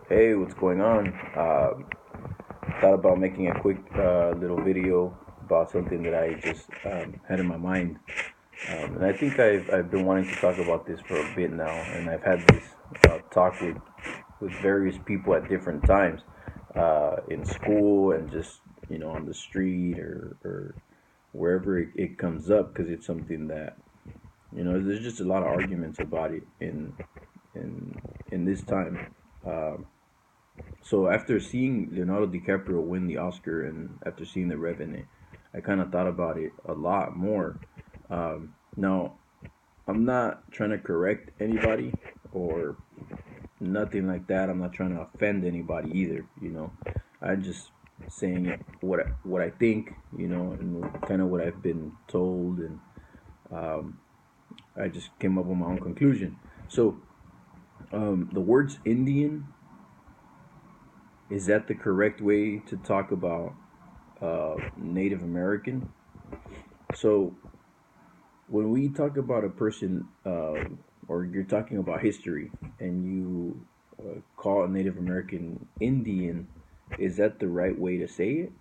Hey, what's going on? Thought about making a quick little video about something that I just had in my mind. And I think I've been wanting to talk about this for a bit now, and I've had this talk with various people at different times in school and just, on the street or wherever it comes up because it's something that, there's just a lot of arguments about it in, in this time. Um, So after seeing Leonardo DiCaprio win the Oscar and after seeing The Revenant, I kind of thought about it a lot more. Now, I'm not trying to correct anybody or nothing like that. I'm not trying to offend anybody either. I'm just saying what I think. And kind of what I've been told, and um, I just came up with my own conclusion. So, the words Indian, is that the correct way to talk about Native American? So when we talk about a person, or you're talking about history, and you call a Native American Indian, is that the right way to say it?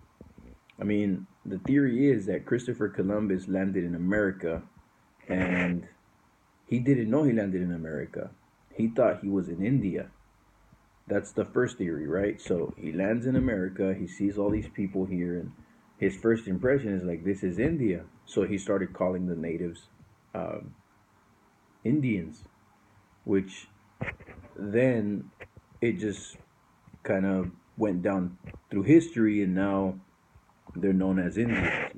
I mean, the theory is that Christopher Columbus landed in America, and he didn't know he landed in America. He thought he was in India. That's the first theory, right? So he lands in America, he sees all these people here, and his first impression is like, this is India. So he started calling the natives um, Indians, which then it just kind of went down through history, and now they're known as Indians.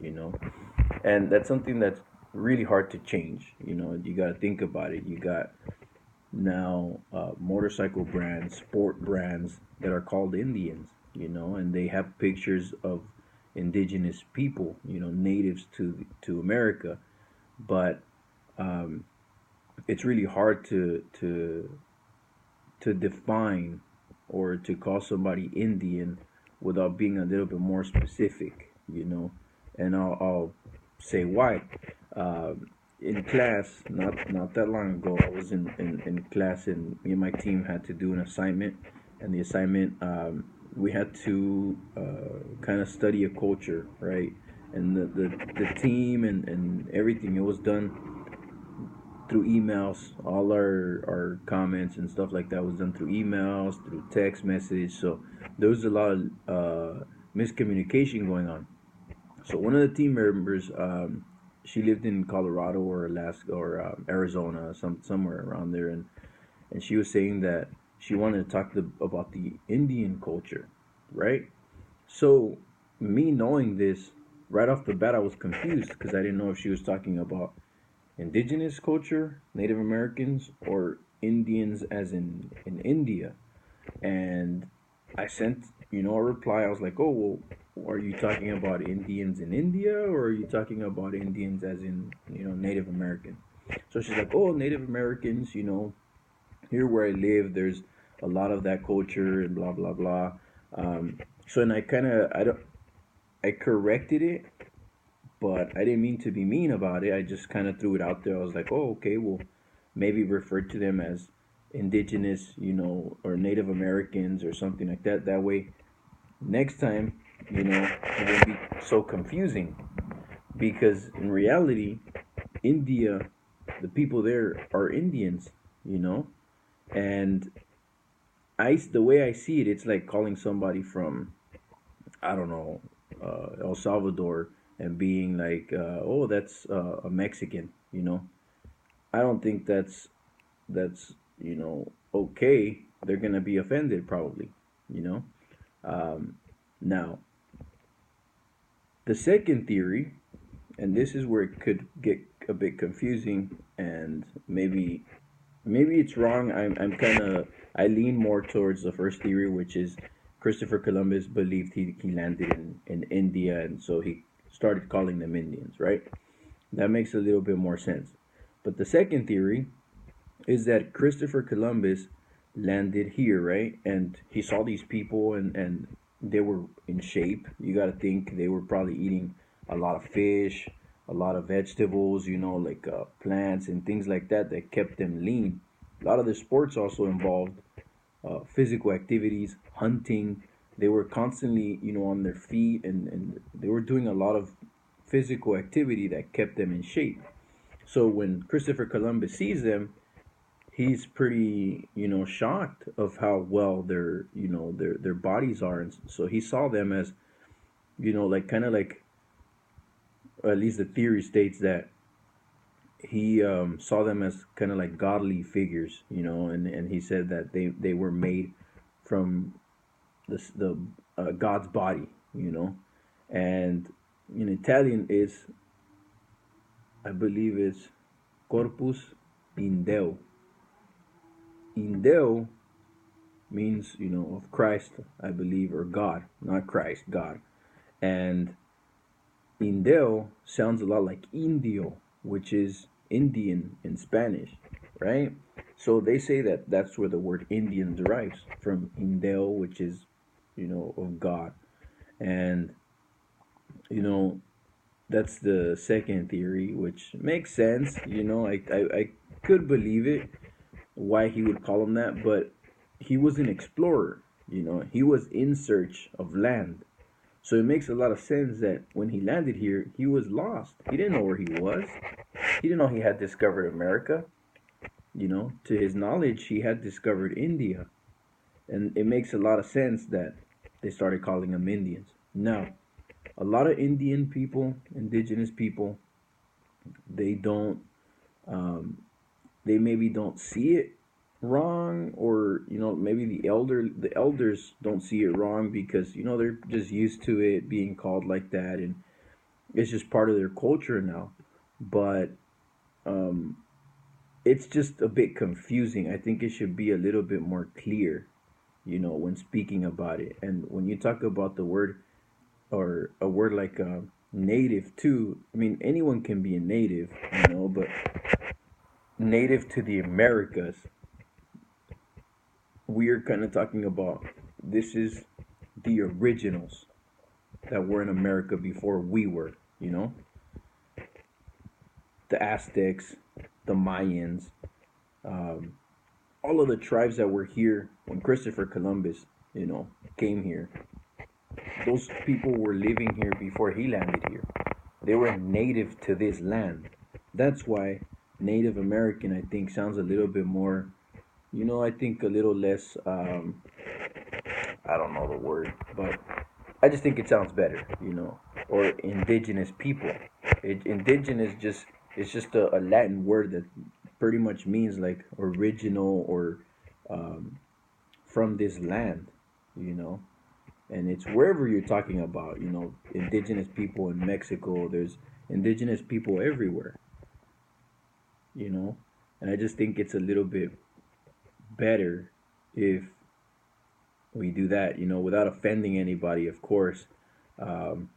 And that's something that's really hard to change. You got to think about it. You got now motorcycle brands, sport brands that are called Indians, and they have pictures of indigenous people, natives to America. But um, it's really hard to define or to call somebody Indian without being a little bit more specific. And I'll say why. In class, not that long ago, I was in class, and me and my team had to do an assignment, and the assignment, we had to kind of study a culture, right? And the team and everything, it was done through emails. All our comments and stuff like that was done through emails, through text message. So there was a lot of miscommunication going on. So one of the team members, she lived in Colorado or Alaska or Arizona, somewhere around there, and she was saying that she wanted to talk about the Indian culture, right? So me knowing this right off the bat, I was confused because I didn't know if she was talking about indigenous culture, Native Americans, or Indians as in India. And I sent, a reply. I was like, oh, well, are you talking about Indians in India, or are you talking about Indians as in, Native American? So she's like, oh, Native Americans, here where I live, there's a lot of that culture and blah, blah, blah. So, and I corrected it, but I didn't mean to be mean about it. I just kind of threw it out there. I was like, oh, okay, well, maybe refer to them as indigenous, or Native Americans or something like that. That way, next time, it won't be so confusing. Because in reality, India, the people there are Indians, you know, and the way I see it, it's like calling somebody from, I don't know, El Salvador and being like, oh, that's a Mexican, I don't think that's okay. They're gonna be offended probably, you know. Now the second theory, and this is where it could get a bit confusing, and maybe it's wrong. I'm kind of, I lean more towards the first theory, which is Christopher Columbus believed he landed in India, and so he started calling them Indians, right? That makes a little bit more sense. But the second theory is that Christopher Columbus landed here, right? And he saw these people, and they were in shape. You got to think they were probably eating a lot of fish, a lot of vegetables, like plants and things like that kept them lean. A lot of the sports also involved physical activities, hunting. They were constantly, on their feet, and they were doing a lot of physical activity that kept them in shape. So when Christopher Columbus sees them, he's pretty, shocked of how well their bodies are, and so he saw them as, like kind of like, or at least the theory states that he saw them as kind of like godly figures, and he said that they were made from the God's body, and in Italian is, I believe, is corpus in Deo. In Deo means, of Christ, I believe, or God, not Christ, God. And Indeo sounds a lot like Indio, which is Indian in Spanish, right? So they say that that's where the word Indian derives from, Indeo, which is, of God. And, you know, that's the second theory, which makes sense. I could believe it, why he would call him that, but he was an explorer, he was in search of land. So it makes a lot of sense that when he landed here, he was lost. He didn't know where he was. He didn't know he had discovered America. To his knowledge, he had discovered India. And it makes a lot of sense that they started calling them Indians. Now, a lot of Indian people, indigenous people, they don't, um, they maybe don't see it wrong, or maybe the elders don't see it wrong, because they're just used to it being called like that, and it's just part of their culture now. But um it's just a bit confusing. I think it should be a little bit more clear, when speaking about it. And when you talk about the word, or a word like native too, I mean, anyone can be a native, but native to the Americas, we're kind of talking about, this is the originals that were in America before we were, the Aztecs, the Mayans, um, all of the tribes that were here when Christopher Columbus, came here. Those people were living here before he landed here. They were native to this land. That's why Native American, I think, sounds a little bit more, I think a little less, I don't know the word, but I just think it sounds better, or indigenous people. Indigenous just, it's just a Latin word that pretty much means like original, or um, from this land, you know. And it's wherever you're talking about, indigenous people in Mexico. There's indigenous people everywhere, you know. And I just think it's a little bit better if we do that, without offending anybody, of course, um,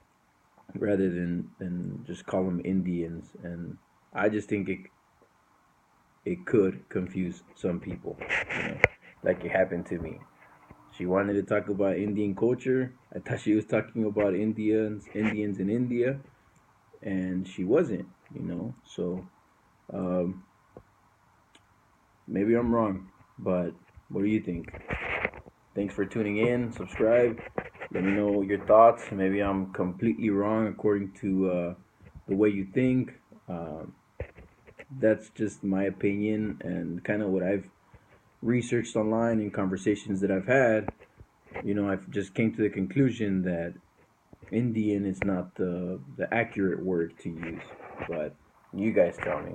rather than just call them Indians. And I just think it could confuse some people, like it happened to me. She wanted to talk about Indian culture. I thought she was talking about Indians in India, and she wasn't. So um, maybe I'm wrong, but what do you think? Thanks for tuning in. Subscribe. Let me know your thoughts. Maybe I'm completely wrong according to the way you think. Um, that's just my opinion and kind of what I've researched online and conversations that I've had. I've just came to the conclusion that Indian is not the accurate word to use. But you guys tell me.